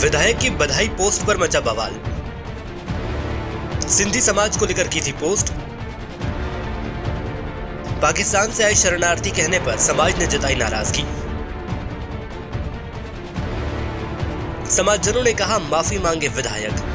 विधायक की बधाई पोस्ट पर मचा बवाल। सिंधी समाज को लेकर की थी पोस्ट। पाकिस्तान से आए शरणार्थी कहने पर समाज ने जताई नाराजगी। समाजजनों ने कहा माफी मांगे विधायक।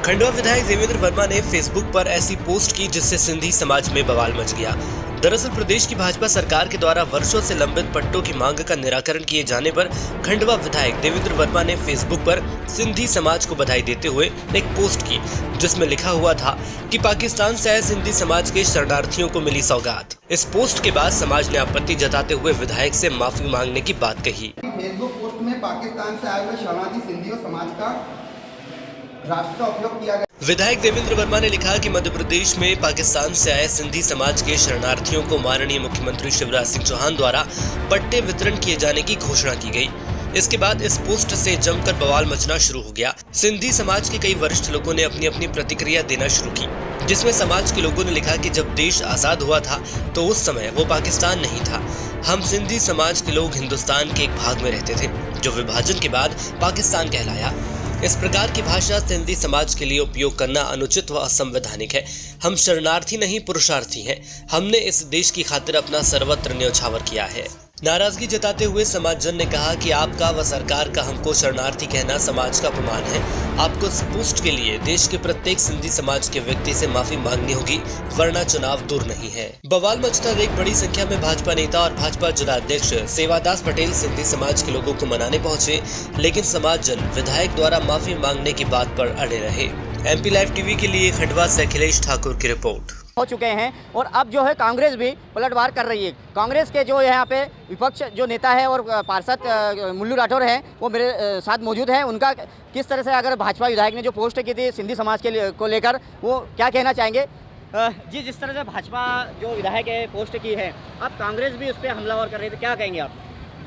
खंडवा विधायक देवेंद्र वर्मा ने फेसबुक पर ऐसी पोस्ट की जिससे सिंधी समाज में बवाल मच गया। दरअसल प्रदेश की भाजपा सरकार के द्वारा वर्षों से लंबित पट्टों की मांग का निराकरण किए जाने पर खंडवा विधायक देवेंद्र वर्मा ने फेसबुक पर सिंधी समाज को बधाई देते हुए एक पोस्ट की जिसमें लिखा हुआ था कि पाकिस्तान से आए सिंधी समाज के शरणार्थियों को मिली सौगात। इस पोस्ट के बाद समाज ने आपत्ति जताते हुए विधायक से माफी मांगने की बात कही। फेसबुक पोस्ट में पाकिस्तान से आए हुए शरणार्थी सिंधियों समाज का राष्ट्र का उपयोग किया गया। विधायक देवेंद्र वर्मा ने लिखा कि मध्य प्रदेश में पाकिस्तान से आए सिंधी समाज के शरणार्थियों को माननीय मुख्यमंत्री शिवराज सिंह चौहान द्वारा पट्टे वितरण किए जाने की घोषणा की गई। इसके बाद इस पोस्ट से जमकर बवाल मचना शुरू हो गया। सिंधी समाज के कई वरिष्ठ लोगों ने अपनी अपनी प्रतिक्रिया देना शुरू की, जिसमें समाज के लोगों ने लिखा कि जब देश आजाद हुआ था तो उस समय वो पाकिस्तान नहीं था। हम सिंधी समाज के लोग हिंदुस्तान के एक भाग में रहते थे जो विभाजन के बाद पाकिस्तान कहलाया। इस प्रकार की भाषा सिंधी समाज के लिए उपयोग करना अनुचित व असंवैधानिक है। हम शरणार्थी नहीं पुरुषार्थी हैं। हमने इस देश की खातिर अपना सर्वत्र न्यौछावर किया है। नाराजगी जताते हुए समाजजन ने कहा कि आपका व सरकार का हमको शरणार्थी कहना समाज का अपमान है। आपको इस पोस्ट के लिए देश के प्रत्येक सिंधी समाज के व्यक्ति से माफी मांगनी होगी, वरना चुनाव दूर नहीं है। बवाल मचता देख बड़ी संख्या में भाजपा नेता और भाजपा जिलाध्यक्ष सेवादास पटेल सिंधी समाज के लोगों को मनाने पहुंचे, लेकिन समाजजन विधायक द्वारा माफी मांगने की बात पर अड़े रहे। MP लाइव टीवी के लिए खंडवा से अखिलेश ठाकुर की रिपोर्ट। हो चुके हैं और अब जो है कांग्रेस भी पलटवार कर रही है। कांग्रेस के जो यहाँ पे विपक्ष जो नेता है और पार्षद मुल्लू राठौर हैं वो मेरे साथ मौजूद हैं। उनका किस तरह से अगर भाजपा विधायक ने जो पोस्ट की थी सिंधी समाज के को लेकर वो क्या कहना चाहेंगे। जी, जिस तरह से भाजपा जो विधायक है पोस्ट की है, अब कांग्रेस भी उस पर हमलावर कर रही है, तो क्या कहेंगे आप।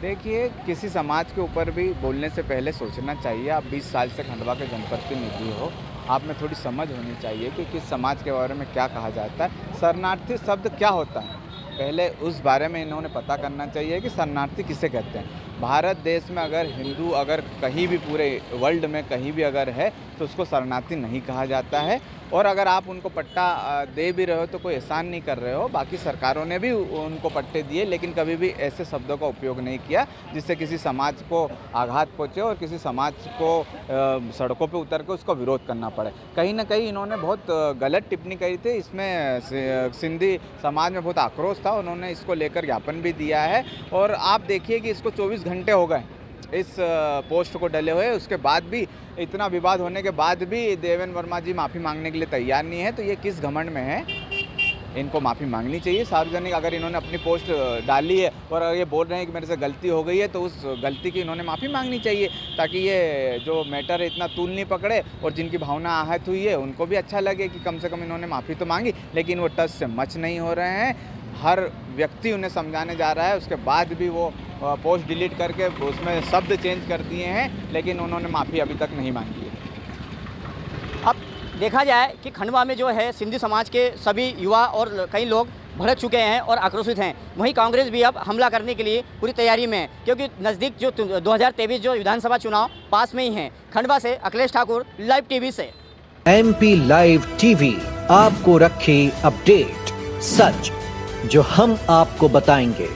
देखिए, किसी समाज के ऊपर भी बोलने से पहले सोचना चाहिए। आप 20 साल से खंडवा के जनप्रतिनिधि हो, आप में थोड़ी समझ होनी चाहिए कि किस समाज के बारे में क्या कहा जाता है। शरणार्थी शब्द क्या होता है, पहले उस बारे में इन्होंने पता करना चाहिए कि शरणार्थी किसे कहते हैं। भारत देश में अगर हिंदू अगर कहीं भी पूरे वर्ल्ड में कहीं भी अगर है तो उसको शरणार्थी नहीं कहा जाता है। और अगर आप उनको पट्टा दे भी रहे हो तो कोई एहसान नहीं कर रहे हो। बाकी सरकारों ने भी उनको पट्टे दिए, लेकिन कभी भी ऐसे शब्दों का उपयोग नहीं किया जिससे किसी समाज को आघात पहुँचे और किसी समाज को सड़कों पे उतर के उसको विरोध करना पड़े। कहीं ना कहीं इन्होंने बहुत गलत टिप्पणी करी थी। इसमें सिंधी समाज में बहुत आक्रोश था, उन्होंने इसको लेकर ज्ञापन भी दिया है। और आप देखिए कि इसको 24 घंटे हो गए इस पोस्ट को डले हुए, उसके बाद भी इतना विवाद होने के बाद भी देवेंद्र वर्मा जी माफ़ी मांगने के लिए तैयार नहीं है। तो ये किस घमंड में है, इनको माफ़ी मांगनी चाहिए। सार्वजनिक अगर इन्होंने अपनी पोस्ट डाली है और ये बोल रहे हैं कि मेरे से गलती हो गई है तो उस गलती की इन्होंने माफ़ी मांगनी चाहिए, ताकि ये जो मैटर है इतना तूल नहीं पकड़े और जिनकी भावना आहत हुई है उनको भी अच्छा लगे कि कम से कम इन्होंने माफ़ी तो मांगी, लेकिन वो टच से मच नहीं हो रहे हैं। हर व्यक्ति उन्हें समझाने जा रहा है, उसके बाद भी वो पोस्ट डिलीट करके उसमें शब्द चेंज कर दिए हैं, लेकिन उन्होंने माफ़ी अभी तक नहीं मांगी है। अब देखा जाए कि खंडवा में जो है सिंधी समाज के सभी युवा और कई लोग भड़क चुके हैं और आक्रोशित हैं। वहीं कांग्रेस भी अब हमला करने के लिए पूरी तैयारी में है, क्योंकि नज़दीक जो 2023 जो विधानसभा चुनाव पास में ही हैं। खंडवा से अखिलेश ठाकुर, लाइव टीवी से। MP लाइव टीवी आपको रखे अपडेट, सच जो हम आपको बताएंगे।